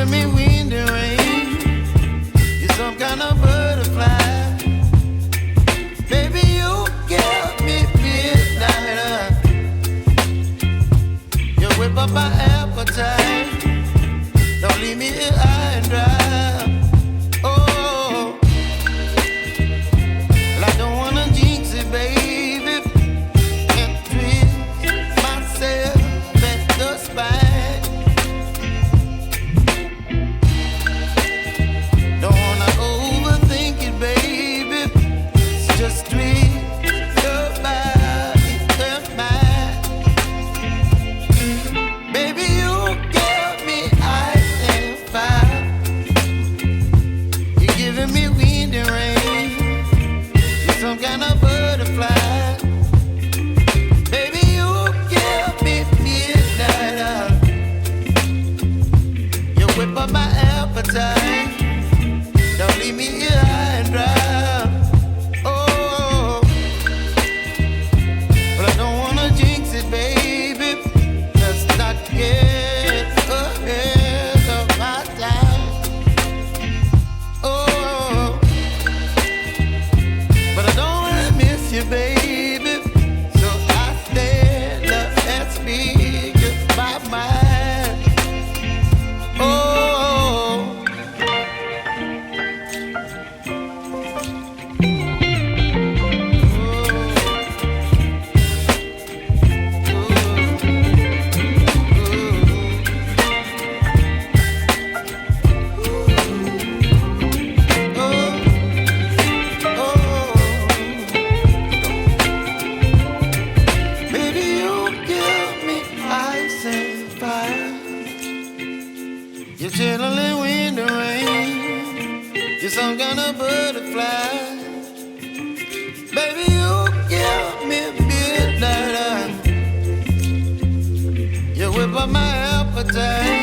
giving me wind and rain. You're some kind of butterfly. Baby, you give me midnight. You whip up my appetite. Don't leave me here high and dry. Oh, well, I don't wanna jinx it, baby. Can't twist myself at the spine. Don't wanna overthink it, baby. It's just twist your body and mine. Baby, you give me ice and fire. You're giving me wind and rain. You're some kind of butterfly. Baby, you give me midnight. You whip up my appetite. Don't leave me here high and dry. Oh, but I don't wanna jinx it, baby. Let's not get ahead of my time. Oh, but I don't wanna miss you, baby. So I stand up and speak my mind. Oh. Baby, you give me ice and fire. You're chilling wind and rain. You're some kind of butterfly. Baby, you give me midnight. You whip up my appetite.